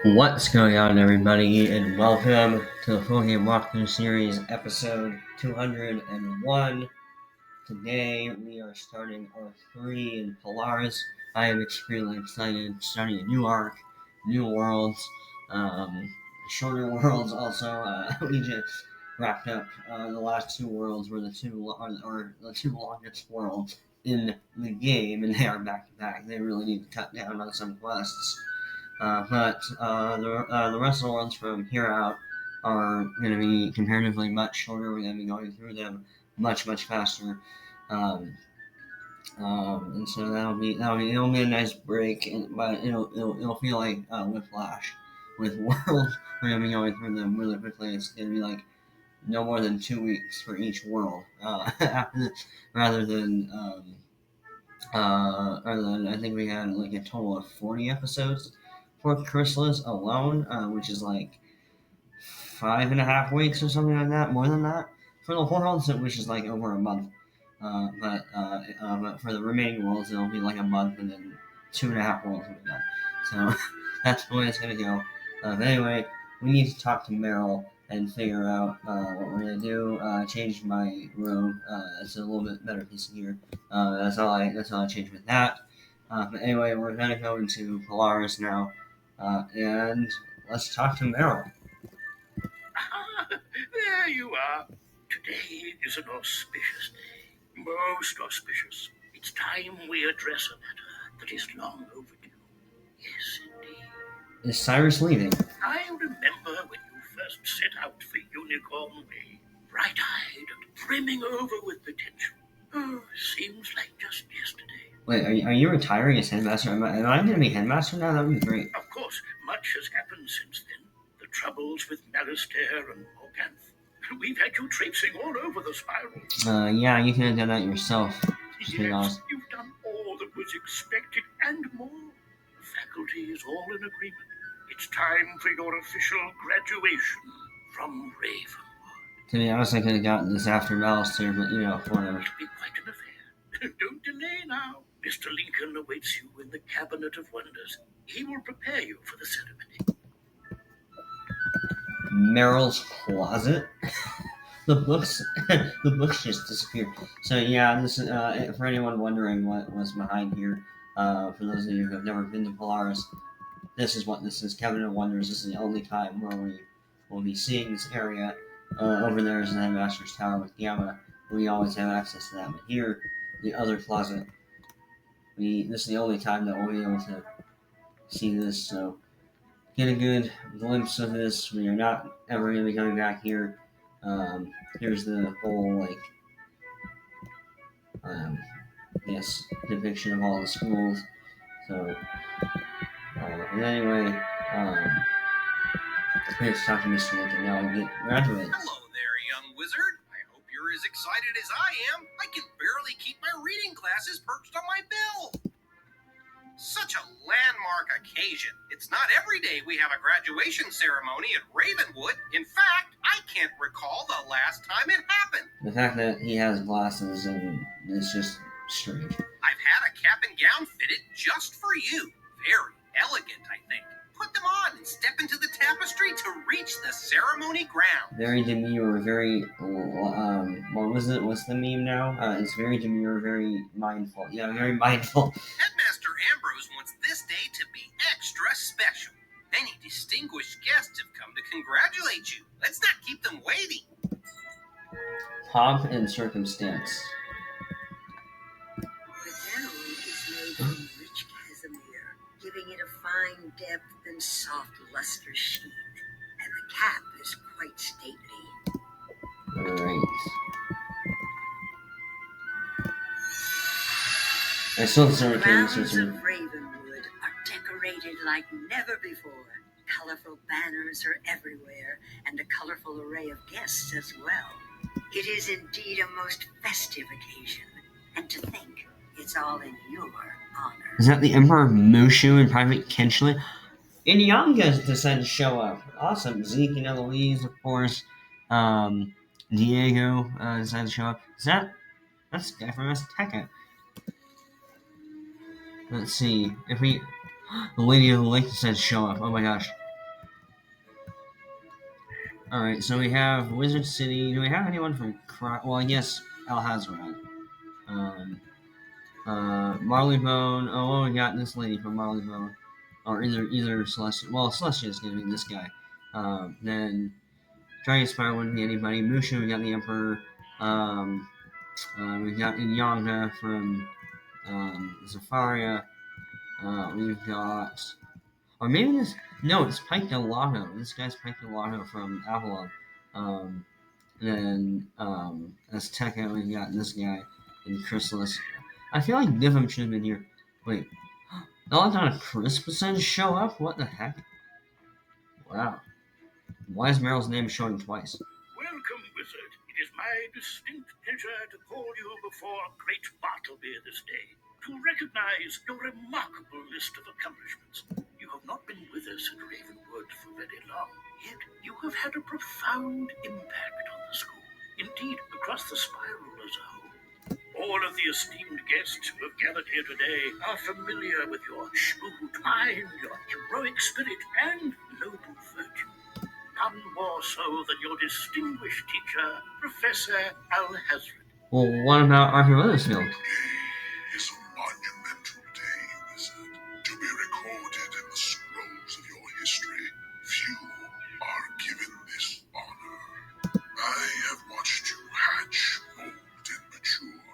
What's going on, everybody, and welcome to the Full Game Walkthrough Series, episode 201. Today, we are starting Arc 3 in Polaris. I am extremely excited, starting a new arc, new worlds, shorter worlds also. We just wrapped up the last two worlds were the two longest worlds in the game, and they are back to back. They really need to cut down on some quests. But the rest of the ones from here out are going to be comparatively much shorter. We're going to be going through them much faster, um, and so it'll be a nice break. But it'll feel like Whiplash with World. We're going to be going through them really quickly. It's going to be like no more than 2 weeks for each world, rather than. I think we had like a total of 40 episodes for Chrysalis alone, which is like 5.5 weeks or something like that, more than that. For the worlds, which is like over a month. But for the remaining worlds, it'll be like a month, and then 2.5 worlds will be done. So that's the way it's gonna go. But anyway, we need to talk to Meryl and figure out what we're gonna do. Change my room. It's a little bit better piece of gear. That's all I changed with that. But anyway, we're gonna go into Polaris now, and let's talk to Meryl. There you are. Today is an auspicious day. Most auspicious. It's time we address a matter that is long overdue. Yes, indeed. Is Cyrus leaving? I remember when you first set out for Unicorn Way, bright-eyed and brimming over with potential. Oh, seems like just yesterday. Wait, are you retiring as headmaster? Am I going to be headmaster now? That would be great. Of course, much has happened since then. The troubles with Marister and Morganth. We've had you traipsing all over the spiral. Yeah, you could have done that yourself. Yes, you've done all that was expected and more. The faculty is all in agreement. It's time for your official graduation from Ravenwood. To be honest, I could have gotten this after Alistair, but whatever. It'll be quite an affair. Don't delay now. Mr. Lincoln awaits you in the Cabinet of Wonders. He will prepare you for the ceremony. Meryl's closet. the books just disappeared. So yeah, this for anyone wondering what was behind here. For those of you who have never been to Polaris, this is what this is. Cabinet of Wonders. This is the only time where we will be seeing this area. Over there is the Headmaster's Tower with Gamma. We always have access to that. But here, the other closet, this is the only time that we'll be able to see this. So get a good glimpse of this. We are not ever going to be coming back here. Here's the whole depiction of all the schools. So and anyway, let's talk to Mr. Lincoln now and get graduated. Hello there, young wizard. I hope you're as excited as I am. I can barely keep my reading glasses perched on my bell. Such a landmark occasion. It's not every day we have a graduation ceremony at Ravenwood. In fact, I can't recall the last time it happened. The fact that he has glasses and it's just strange. I've had a cap and gown fitted just for you. Very elegant, I think. Put them on and step into the tapestry to reach the ceremony ground. Very demure, very what was it? What's the meme now? It's very demure, very mindful. Yeah, very mindful. Headmaster Ambrose wants this day to be extra special. Many distinguished guests have come to congratulate you. Let's not keep them waiting. Pomp and circumstance. The gown is made from rich casimere, giving it a fine depth and soft luster sheen, and the cap is quite stately. Alright. I still The grounds of Ravenwood are decorated like never before. Colorful banners are everywhere, and a colorful array of guests as well. It is indeed a most festive occasion, and to think it's all in your honor. Is that the Emperor Mushu and Private Kenchley? Inyanga's decided to show up. Awesome. Zeke and Eloise, of course. Diego decided to show up. That's the guy from Azteca. Let's see. If we... The Lady of the Lake decided to show up. Oh my gosh. All right, so we have Wizard City. Do we have anyone from? Well, I guess Alhazred. Um, Marleybone. Oh, well, we got this lady from Marleybone, or either Celestia. Well, Celestia is going to be this guy. Then Dragon Spire wouldn't be anybody. Musha, we got the Emperor. We got Inyanga from Zafaria. We've got, or maybe this. No, it's Pike Delano. This guy's Pike Delano from Avalon. Um, and then Azteca, we've got this guy and Chrysalis. I feel like Nivum should have been here. Wait, not on a Crispus show up? What the heck? Wow. Why is Meryl's name showing twice? Welcome, Wizard. It is my distinct pleasure to call you before great Bartleby this day, to recognize your remarkable list of accomplishments. You have not been with us at Ravenwood for very long, yet you have had a profound impact on the school, indeed across the spiral as a whole. All of the esteemed guests who have gathered here today are familiar with your shrewd mind, your heroic spirit, and noble virtue. None more so than your distinguished teacher, Professor Alhazred. Well, what about Arthur Weathersfield? Today is a monumental day, Wizard, to be recorded in the scrolls of your history. Few are given this honor. I have watched you hatch, mold, and mature,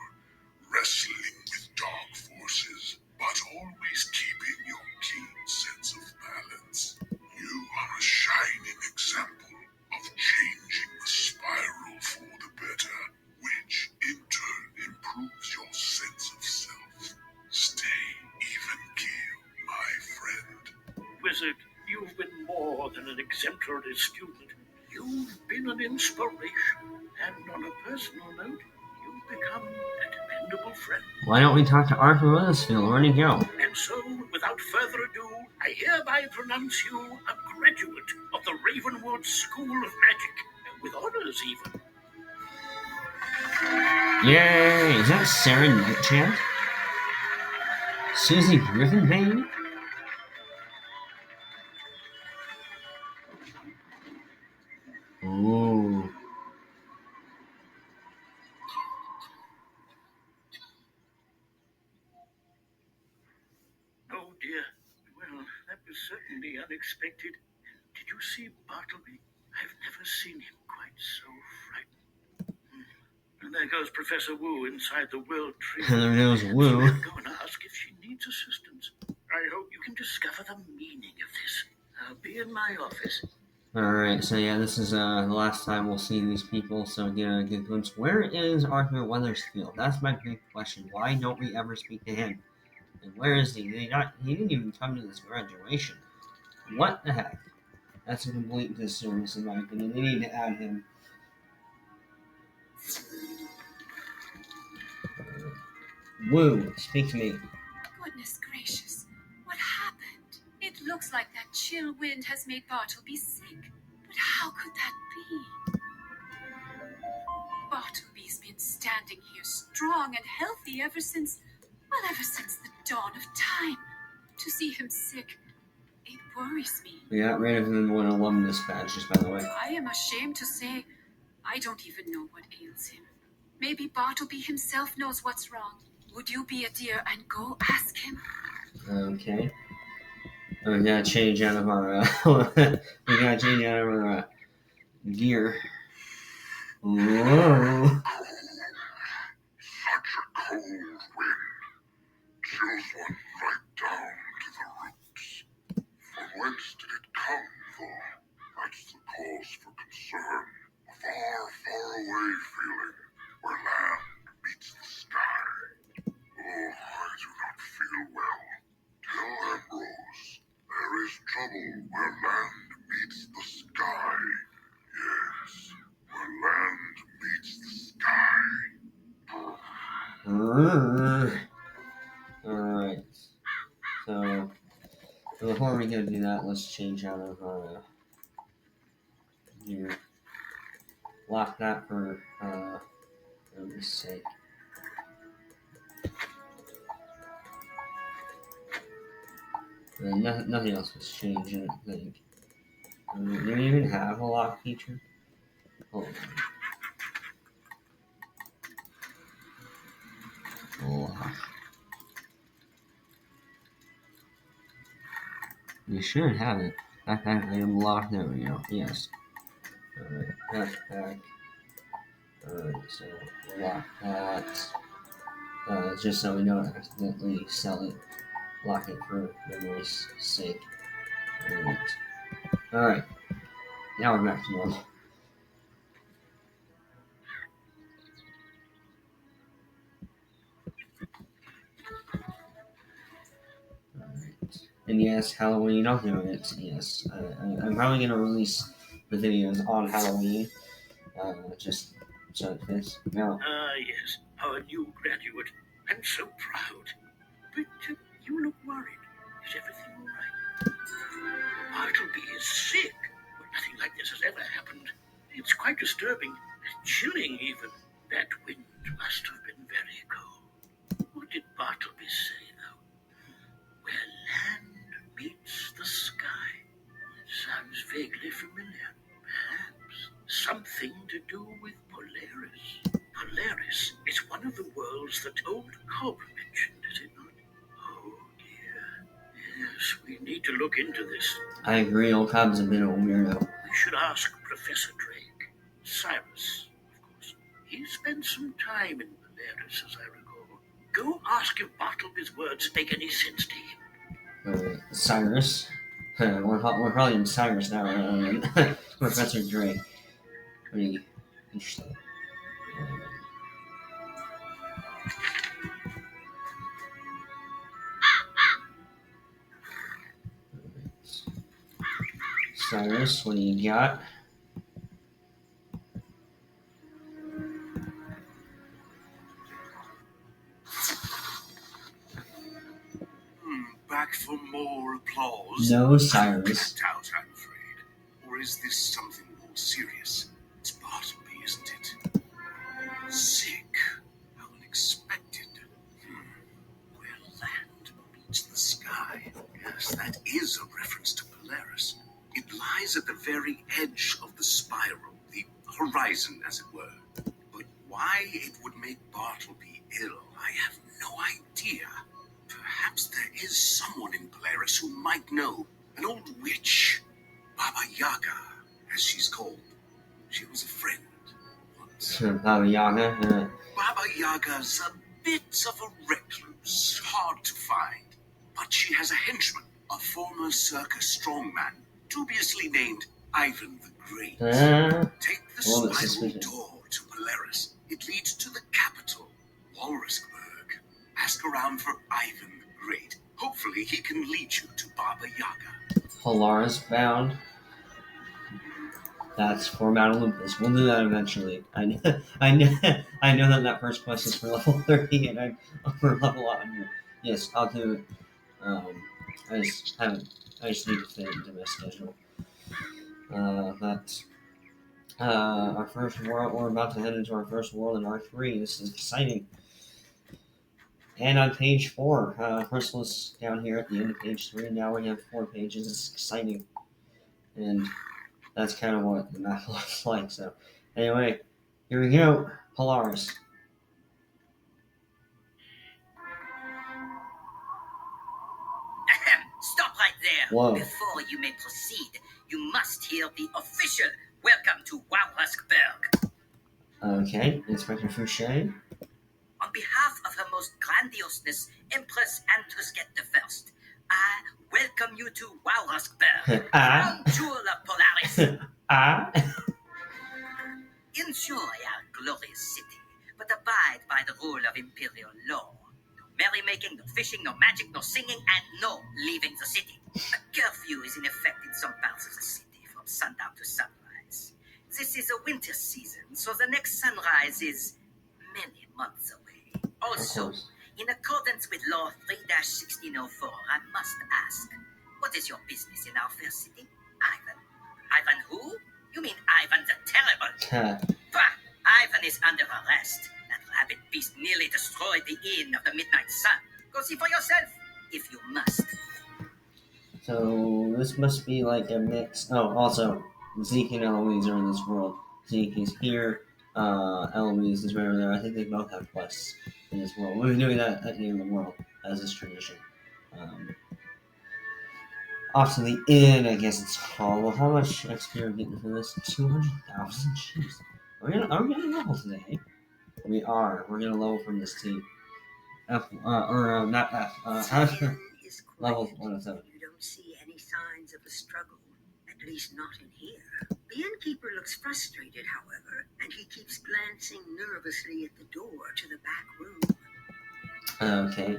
wrestling with dark forces, but always keeping your keen sense of balance. You are a shining example of changing the spiral for the better, which in turn improves your sense of self. Stay even keel, my friend. Wizard, you've been more than an exemplary student. You've been an inspiration, and on a personal note, you've become a dependable friend. Why don't we talk to Arthur Weathersfield? Where'd he go? And so, without further ado, I hereby pronounce you a graduate of the Ravenwood School of Magic, with honors even. Yay! Is that Sarah Nightchant? Susie Griffinbane? Ooh. Oh dear. Well, that was certainly unexpected. Did you see Bartleby? I've never seen him quite so frightened. And there goes Professor Wu inside the World Tree. And there goes So Wu. I'll go and ask if she needs assistance. I hope you can discover the meaning of this. I'll be in my office. Alright, so yeah, this is the last time we'll see these people, so get a good glimpse. Where is Arthur Weathersfield? That's my big question. Why don't we ever speak to him? And where is he? He didn't even come to this graduation. What the heck? That's a complete disservice in my opinion. They need to add him. Woo, speak to me. Goodness gracious, what happened? It looks like that chill wind has made Bartleby sick. But how could that be? Bartleby's been standing here strong and healthy ever since the dawn of time. To see him sick, it worries me. We got rid of him in one alumnus badge, just by the way. I am ashamed to say, I don't even know what ails him. Maybe Bartleby himself knows what's wrong. Would you be a dear and go ask him? Okay. We gotta change out of our gear. Whoa. Such a cold wind chills one right down to the roots. From whence did it come, though? That's the cause for concern. A far, far away feeling where land meets the sky. Oh, I do not feel well. Tell Ambrose there is trouble where land meets the sky. Yes, where land meets the sky. Alright. So, before we go do that, let's change out of our gear. Lock that for goodness sake. Nothing else was changed, I don't think. Do we even have a lock feature? Hold on. Lock. You should have it. Backpack item locked. There we go. Yes. Alright. Backpack. Alright, so lock that. Just so we don't accidentally sell it. Lock it for memory's sake. Alright. Now we're back to normal. Alright. And yes, Halloween, I'll do it. Yes. I'm probably going to release the videos on Halloween. Just so it fits. Now, Yes, our new graduate. I'm so proud. But you look worried. Is everything all right? Bartleby is sick. Well, nothing like this has ever happened. It's quite disturbing. Chilling, even. That wind must have been very cold. What did Bartleby say, though? Where land meets the sky. It sounds vaguely familiar. Perhaps something to do with Polaris. Polaris is one of the worlds that old Cobb mentioned, is it not? Oh dear. Yes, we need to look into this. I agree, old Cobb's a bit of a weirdo. We should ask Professor Drake. Cyrus, of course. He spent some time in Polaris, as I recall. Go ask if Bartleby's words make any sense to him. Cyrus. We're probably in Cyrus now, Professor Drake. Pretty interesting. Cyrus, what do you got? Back for more applause? No, Cyrus. Out, I'm afraid. Or is this something more serious? It's Bartleby, isn't it? Sick. How unexpected. Where land meets the sky. Yes, that is a reference to Polaris. It lies at the very edge of the spiral, the horizon, as it were. But why it would make Bartleby ill, I have no idea. Perhaps there is someone in Polaris who might know. An old witch. Baba Yaga, as she's called. She was a friend once. Baba Yaga. Baba Yaga's a bit of a recluse, hard to find. But she has a henchman, a former circus strongman, dubiously named Ivan the Great. Take the spiral door to Polaris. It leads to the capital, Walrusburg. Ask around for Ivan the Great. Hopefully he can lead you to Baba Yaga. Polaris bound. That's for Mount Olympus. We'll do that eventually. I know that first quest is for level 30, and I'm over level 100. Yes, I'll do it. I just need to fit it into my schedule. Our first world, we're about to head into our first world in R3. This is exciting. And on page 4, first was down here at the end of page 3. Now we have 4 pages. It's exciting. And that's kind of what the map looks like. So, anyway, here we go. Polaris. Stop right there. Whoa. Before you may proceed, you must hear the official welcome to Walrusburg. Okay, Inspector Fouché. On behalf of Her Most Grandioseness, Empress Antusket I, I welcome you to Walrusburg, crown jewel of Polaris. Enjoy our glorious city, but abide by the rule of imperial law. No merrymaking, no fishing, no magic, no singing, and no leaving the city. A curfew is in effect in some parts of the city from sundown to sunrise. This is a winter season, so the next sunrise is many months away. Also, in accordance with Law 3-1604, I must ask, what is your business in our fair city? Ivan? Ivan who? You mean Ivan the Terrible? Bah! Ivan is under arrest. That rabid beast nearly destroyed the Inn of the Midnight Sun. Go see for yourself, if you must. So, this must be like a mix. Oh, also, Zeke and Eloise are in this world. Zeke is here. Eloise is right over there. I think they both have quests in this world. We've been doing that at the end of the world as is tradition. Off to the inn, I guess it's called. Well, how much XP are we getting for this? 200,000? Jeez. Are we gonna level today? We are. We're gonna level from this team. Not F. Inn is level quiet. 107. You don't see any signs of a struggle, at least not in here. The innkeeper looks frustrated, however, and he keeps glancing nervously at the door to the back room. Okay.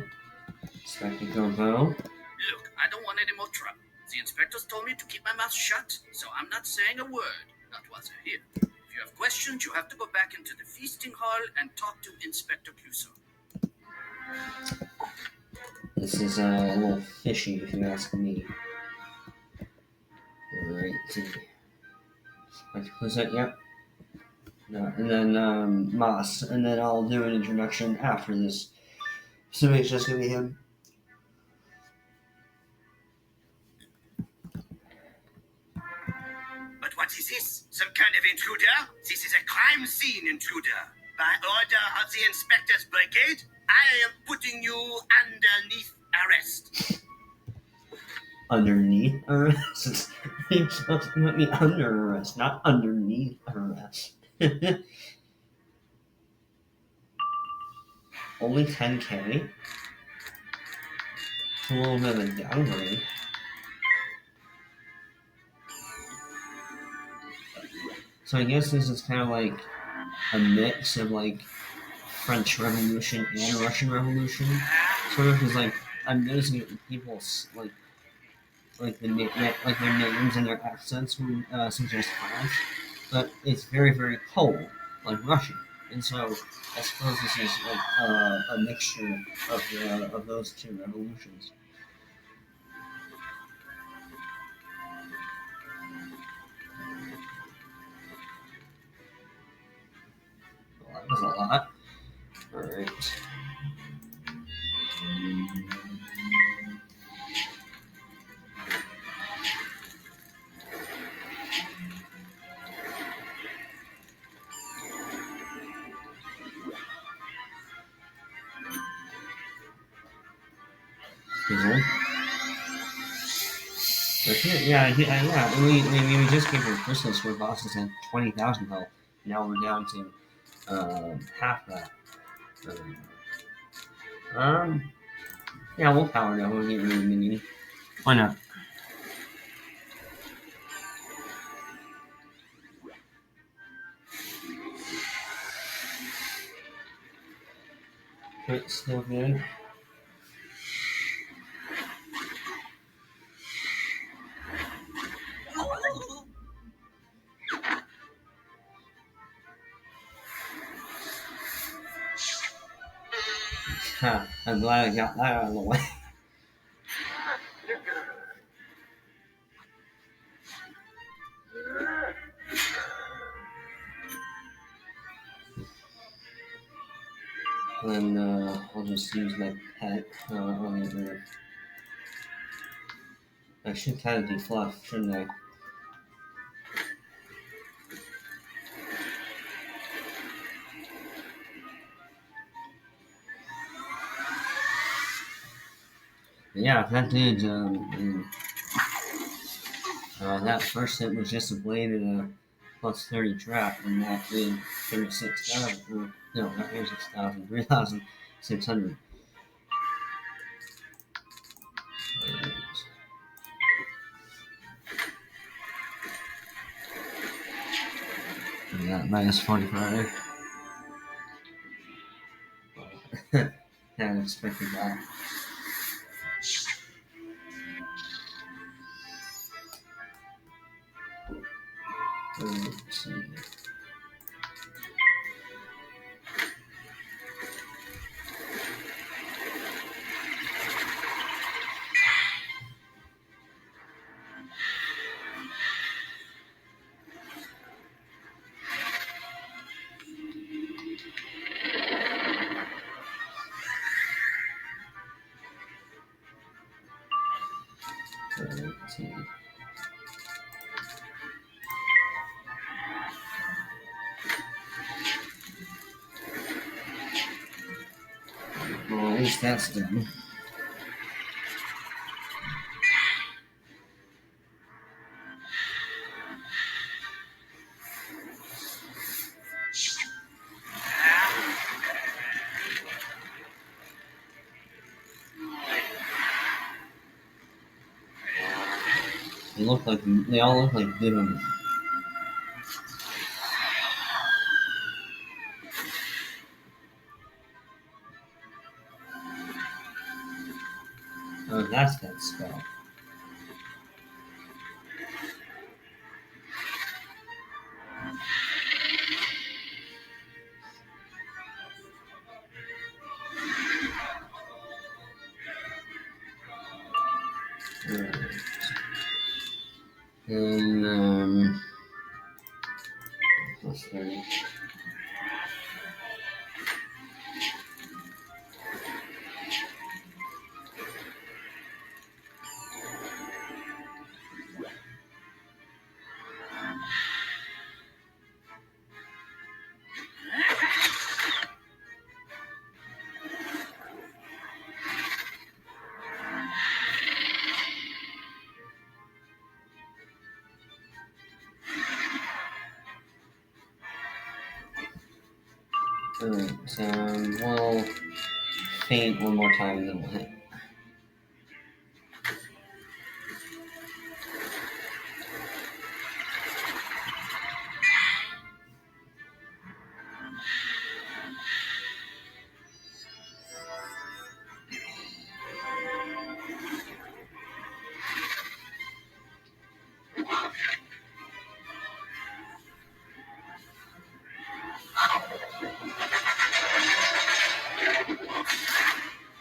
Inspector Corbeau. Look, I don't want any more trouble. The inspectors told me to keep my mouth shut, so I'm not saying a word, not whilst they're here. If you have questions, you have to go back into the feasting hall and talk to Inspector Clouseau. This is a little fishy, if you ask me. Alright. Clouseau, yep. No, and then Moss, and then I'll do an introduction after this. So it's just gonna be him. But what is this? Some kind of intruder? This is a crime scene intruder. By order of the Inspector's Brigade, I am putting you underneath arrest. Underneath arrest? You're supposed to put me under arrest, not underneath arrest. Only 10k? It's a little bit of a downgrade. So I guess this is kind of like a mix of like French Revolution and Russian Revolution. Sort of, because like I'm noticing that people's like their names and their accents when suggest French, but it's very very cold, like Russian, and so I suppose this is like a mixture of those two revolutions. Well, that was a lot. All right. Yeah. We just came from Christmas where bosses had 20,000 health. Now we're down to half that. Yeah, we'll power down. We'll get rid of minion. Why not? It's still good. I'm glad I got that out of the way. And I'll just use my pet on the roof. I should kind of defluff, shouldn't I? Yeah, that did. That first hit was just a blade and a plus 30 trap, and that did 36,000. No, not 36,000, 3,600. Alright. And that minus 45. Hadn't expected that. Let's see. least that's done. They all look like good ones. Oh, that's that spell. Alright. And let's see. Alright, so we'll faint one more time and then we'll hit.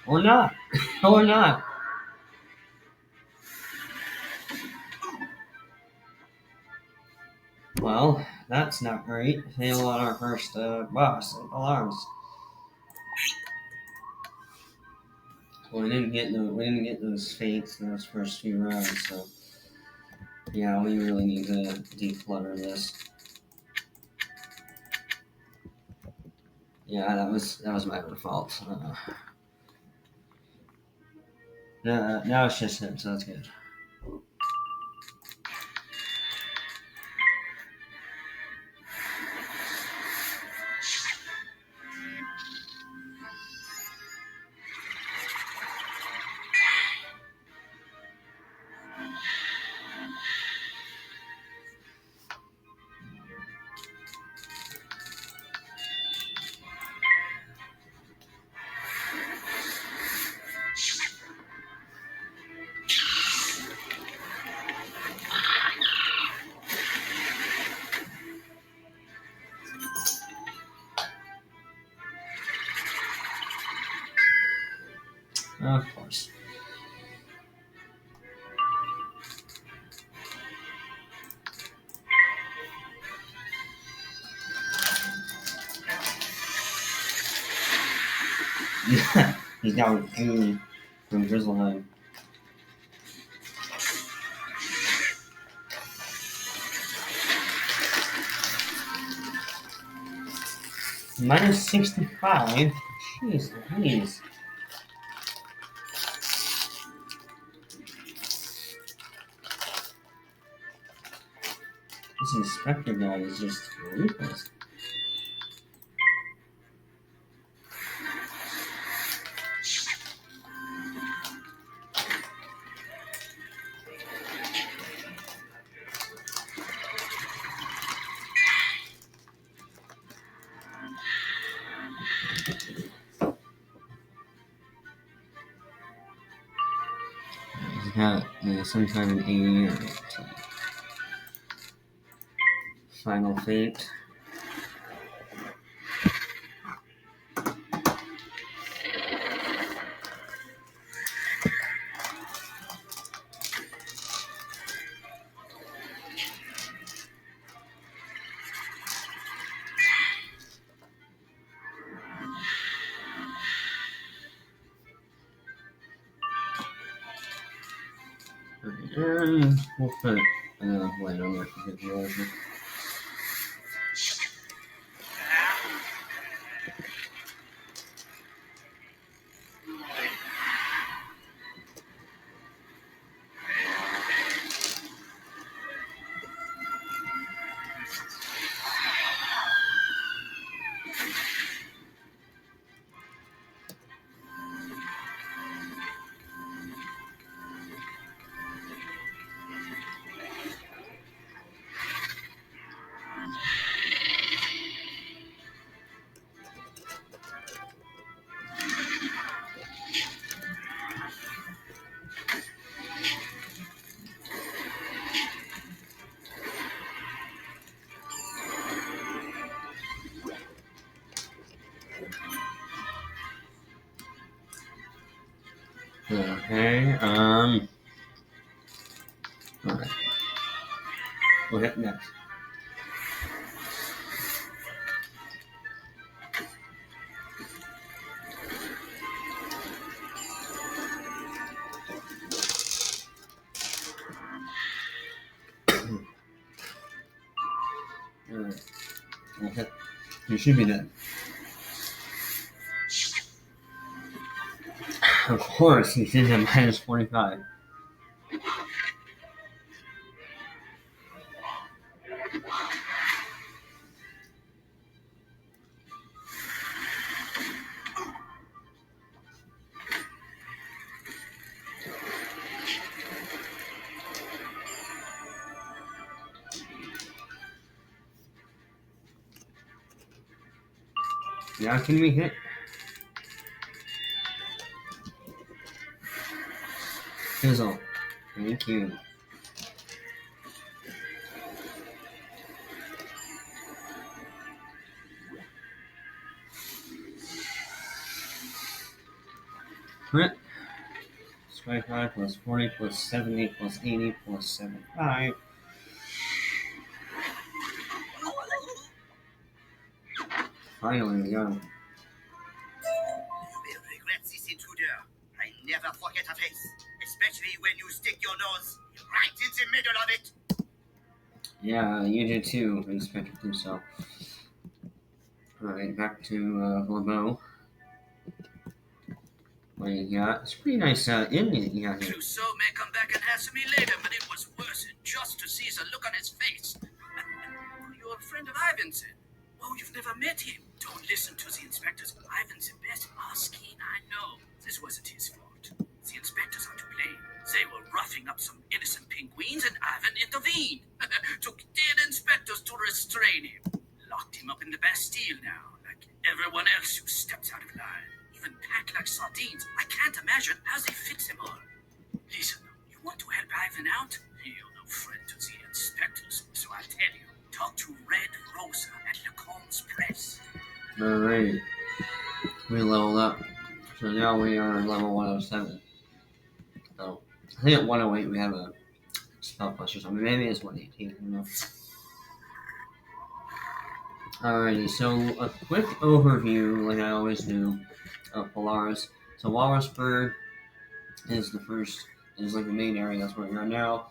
Or not. Or not. Well, that's not great. Fail on our first boss, Polaris. Well, we didn't get those fates in those first few rounds, so yeah, we really need to declutter this. Yeah, that was my own fault. Now it's just him, so that's good. Of course. He's now Goon from Grizzleheim. Minus 65? Jeez Louise. This inspector guy is just ruthless. He's got some kind of A or final fate. And we'll put another blade on there for good measure. Okay, alright. We'll hit next. Alright. We'll hit. You should be dead. Of course, he's in at minus 45. Yeah, can we hit? Fizzle. Thank you. Crit. 25 plus 40 plus 70 plus 80 plus 75. Finally, we got him. You will regret this intruder. I never forget a face, especially when you stick your nose right in the middle of it. Yeah, you do too, Inspector Clouseau. Alright, back to LeBeau. What do you got? It's a pretty nice inn you got here. Clouseau may come back and answer me later, but it was worth it just to see the look on his face. You're a friend of Ivan's. Oh, you've never met him. Don't listen to the inspectors. Ivan's the best masking I know. This wasn't his fault. The inspectors are to blame. They were roughing up some innocent penguins, and Ivan intervened. Took 10 inspectors to restrain him. Locked him up in the Bastille now, like everyone else who steps out of line. Even packed like sardines. I can't imagine how they fix them all. Listen, you want to help Ivan out? You're no friend to the inspectors, so I tell you, talk to Red Rosa at Lacombe's Press. Alright. We leveled up. So now we are level 107. So, I think at 108 we have a spell plus or something. Maybe it's 118. I don't know. Alrighty, so a quick overview, like I always do, of Polaris. So Walrusburg is like the main area. That's where we are now.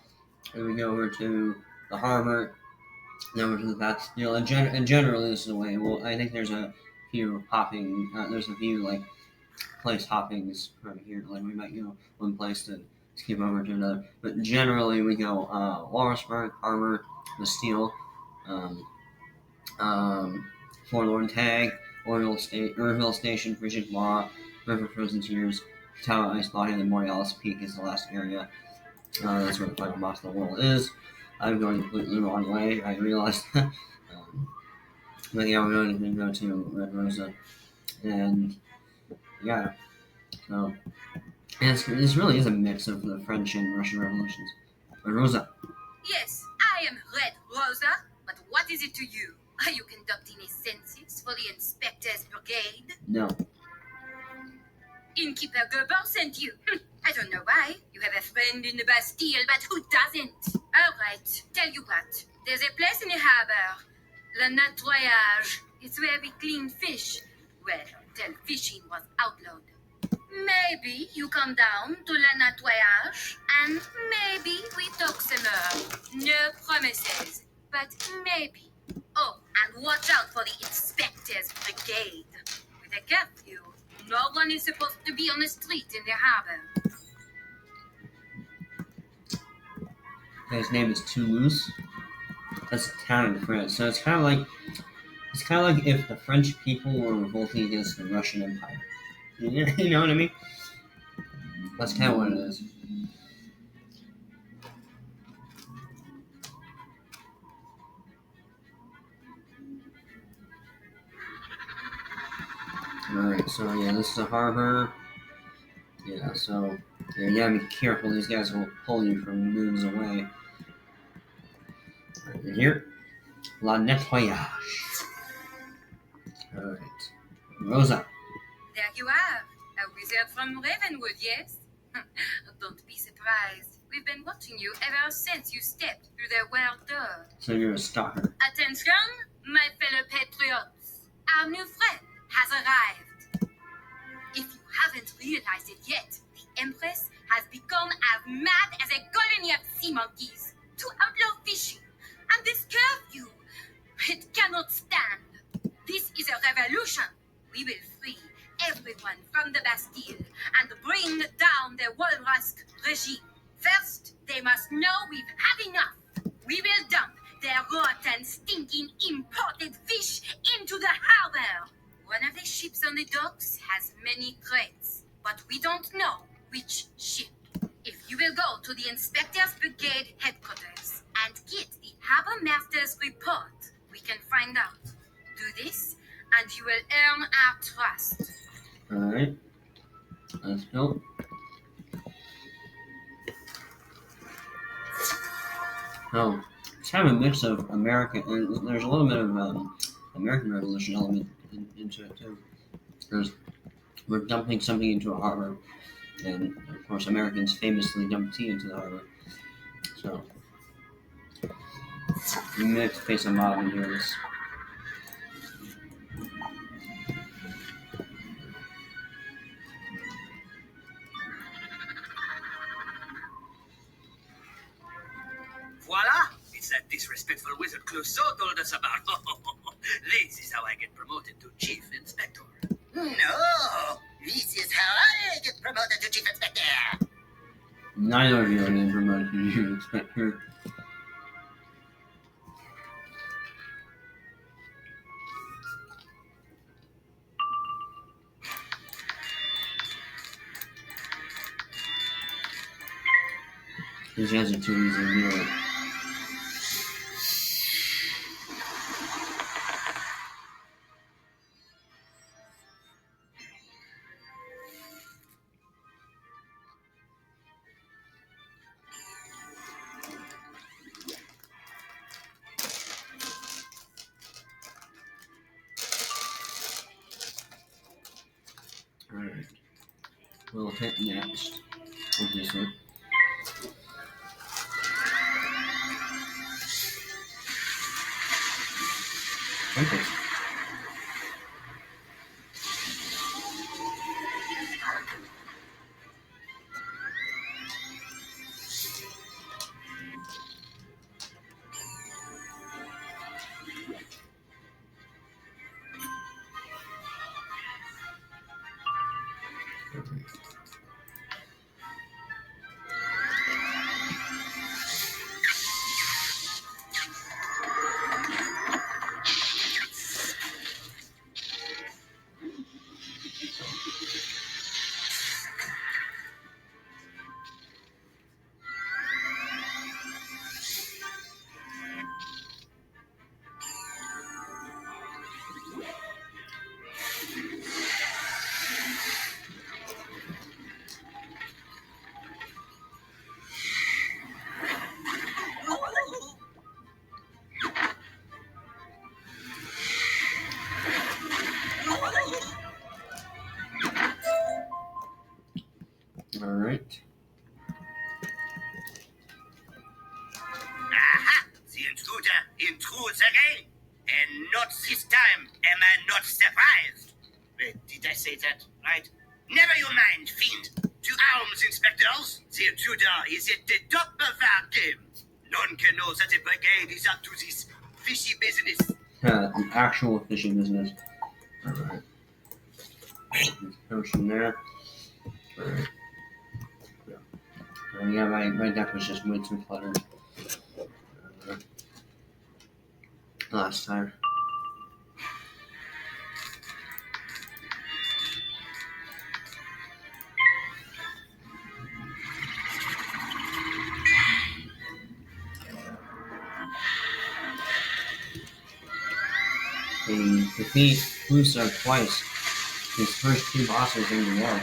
Then we go over to the harbor, then over to the Bastille. And generally, this is the way. Well, I think there's a few hopping. There's a few like place hoppings right here. Like we might go one place to skip over to another. But generally, we go Walrusburg, harbor, Bastille, Forlorn Tag, Orville Station, Frigid Law, River Frozen Tears, Tower Ice Body, and then Borealis Peak is the last area. That's where the final boss of the world is. I'm going completely the wrong way. I realized that. But yeah, we're going to go to Red Rosa. And yeah, so this really is a mix of the French and Russian revolutions. Red Rosa. Yes, I am Red Rosa, but what is it to you? Are you conducting a census for the Inspector's Brigade? No. Innkeeper Gerber sent you. I don't know why. You have a friend in the Bastille, but who doesn't? All right, tell you what. There's a place in the harbor, Le Nettoyage. It's where we clean fish. Well, until fishing was outlawed. Maybe you come down to Le Nettoyage, and maybe we talk some more. No promises, but maybe. Oh, and watch out for the Inspector's Brigade. With a curfew, no one is supposed to be on the street in the harbor. His name is Toulouse. That's a town in France. So it's kind of like if the French people were revolting against the Russian Empire. You know what I mean? That's kind of what it is. Alright, so yeah, this is the harbor. Yeah, so yeah, you gotta be careful. These guys will pull you from moons away. Right in here. La Nettoyage. Alright. Rosa. There you are. A wizard from Ravenwood, yes? Don't be surprised. We've been watching you ever since you stepped through their world door. So you're a stalker. Attention, my fellow patriots. Our new friend has arrived. If you haven't realized it yet, the Empress has become as mad as a colony of sea monkeys to outlaw fishing and this curfew. It cannot stand. This is a revolution. We will free everyone from the Bastille and bring down the Walrus regime. First, they must know we've had enough. We will dump their rotten, stinking, imported fish into the harbor. One of the ships on the docks has many crates, but we don't know which ship. If you will go to the Inspector's Brigade headquarters and get the Harbor Master's report, we can find out. Do this, and you will earn our trust. Alright. Let's go. Oh, it's kind of a mix of American, and there's a little bit of American Revolution element into it too. There's, we're dumping something into a harbor, and of course Americans famously dump tea into the harbor. So we may have to face a mob in here. Voila! It's that disrespectful wizard Clouseau told us about. This is how I get promoted to Chief Inspector. No! This is how I get promoted to Chief Inspector! Neither of you are getting promoted to Chief Inspector. These guys are too easy to deal with. Alright. We'll hit next, obviously. Okay. Alright. Aha! The intruder intrudes again! And not this time am I not surprised! Wait, did I say that right? Never you mind, fiend! To arms, inspectors! The intruder is at the top of our game! None can know that the brigade is up to this fishy business! The actual fishing business. Alright. Potion there. Alright. Yeah, my deck was just way too cluttered last time. They defeat Clouseau twice, his first two bosses in the war.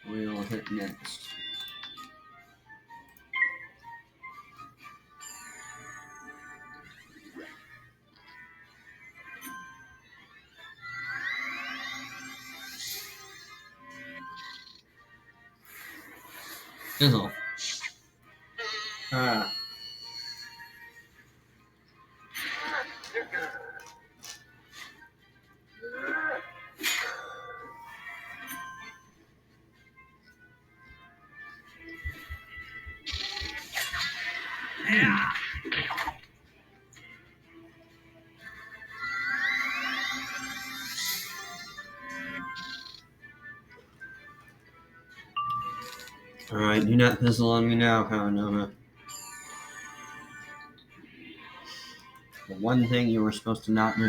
We'll hit next. Fizzle. Alright, do not fizzle on me now, Kawanoma. The one thing you were supposed to not do.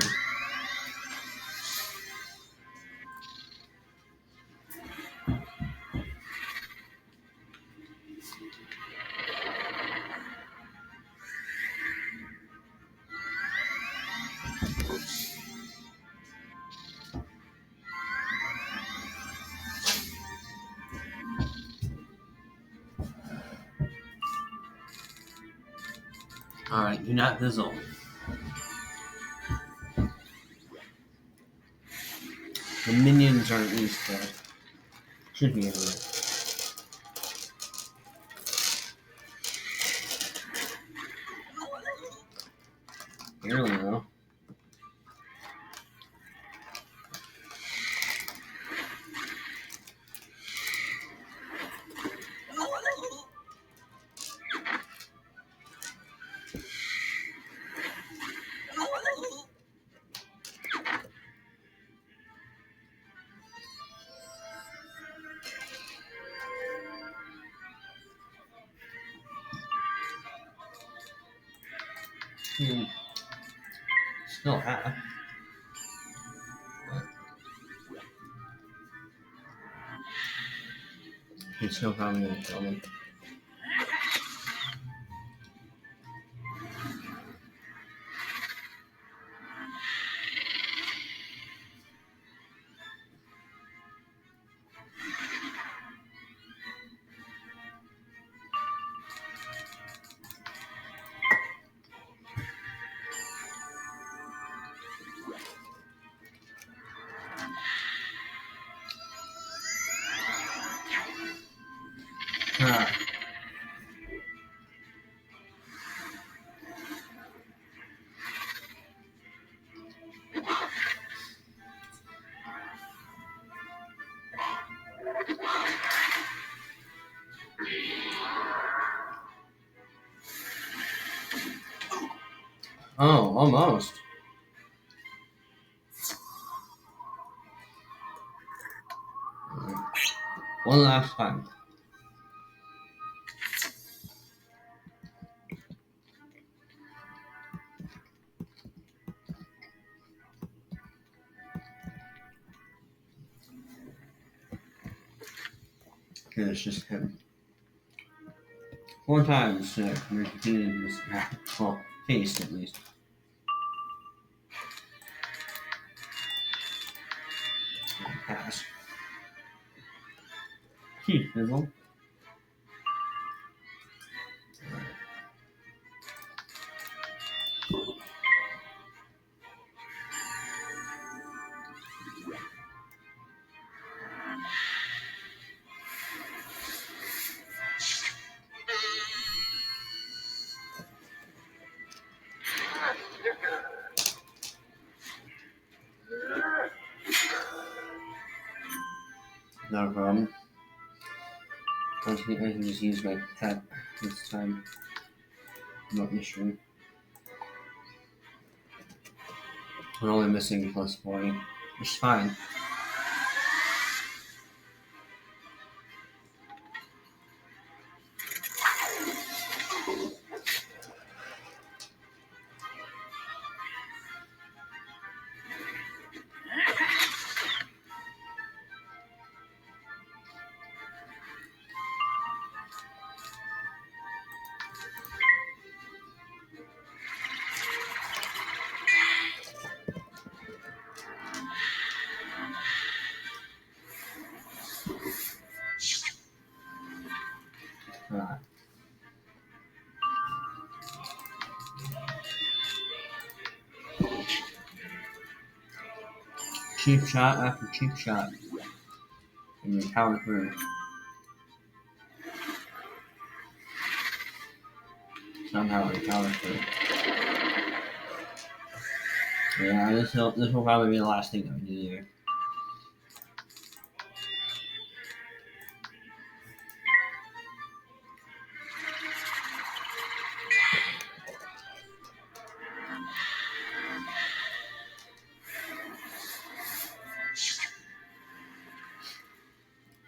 Alright, do not fizzle. The minions are at least dead. Should be able to. Barely though. Still half. He's still probably gonna kill me. Ah. Oh, almost. One last time. Okay, it's just him. 4 times to repeat this. Well, faced at least. Pass. Keep fizzle. Not a problem. I can just use my pet this time. Not an issue. We're only missing plus 40, which is fine. Cheap shot after cheap shot. And we power through. Somehow we power through. Yeah, this will probably be the last thing that we do here.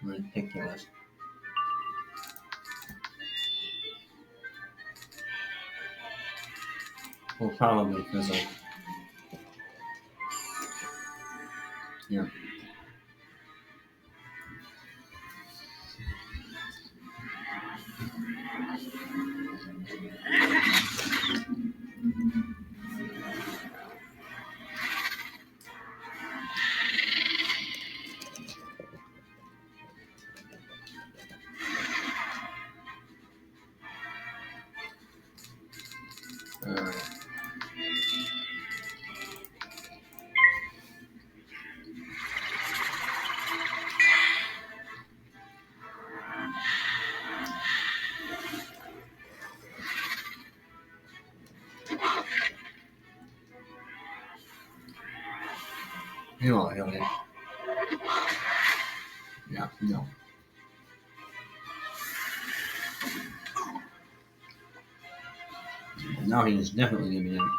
Ridiculous. We'll probably fizzle. Yeah. Alright. You won't heal it. Yeah, no. Now he is definitely giving in.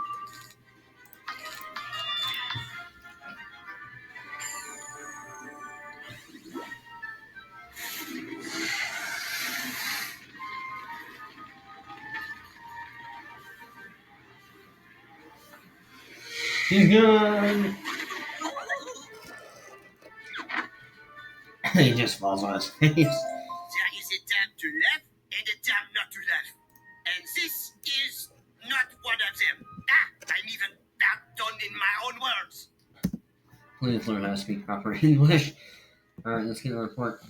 He's good! He just falls on his face. There is a time to laugh and a time not to laugh. And this is not one of them. I'm even outdone in my own words. Please learn how to speak proper English. Alright, let's get a report.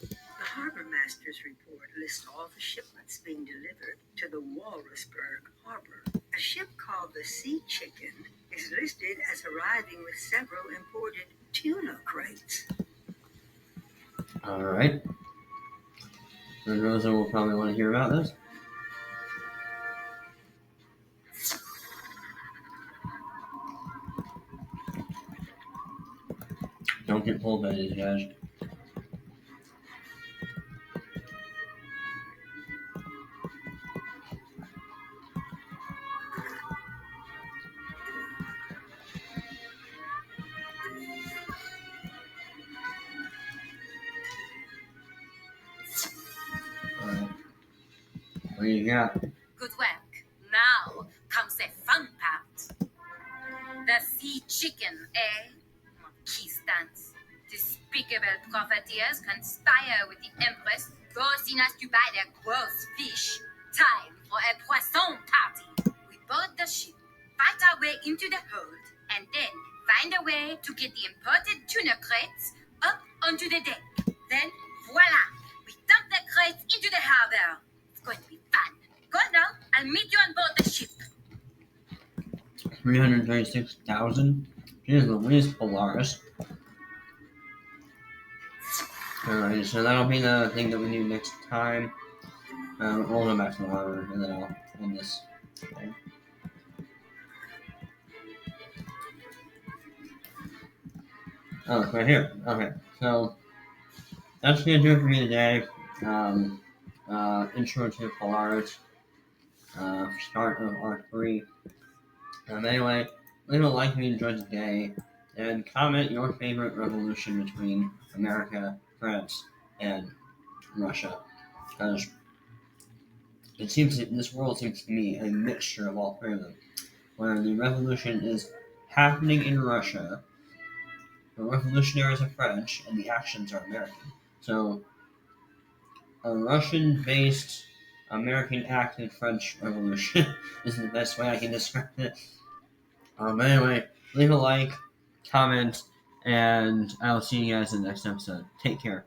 The Harbor Master's report lists all the shipments being delivered to the Walrusburg Harbor. A ship called the Sea Chicken is listed as arriving with several imported tuna crates. Alright. And Rosa will probably want to hear about this. Don't get pulled by these guys. Alright. What do you got? Good work. Now comes the fun part. The sea chicken, eh? Key stands. Despicable profiteers conspire with the Empress, forcing us to buy their gross fish. Time for a poisson party. We board the ship, fight our way into the hold, and then find a way to get the imported tuna crates up onto the deck. Then, voila! We dump the crates into the harbor. It's going to be fun. Go now. I'll meet you on board the ship. 336,000. Jeez Louise, Polaris. Alright, so that'll be the thing that we do next time. We'll go back to the harbor and then I'll end this. Okay. Oh, it's right here. Okay, so that's gonna do it for me today. Intro to Polaris, start of Arc 3. Anyway, leave a like if you enjoyed today, and comment your favorite revolution between America, France, and Russia. Because this world seems to me a mixture of all three of them, where the revolution is happening in Russia, the revolutionaries are French, and the actions are American. So, a Russian-based, American-acted French revolution is the best way I can describe it. Anyway, leave a like, comment, and I'll see you guys in the next episode. Take care.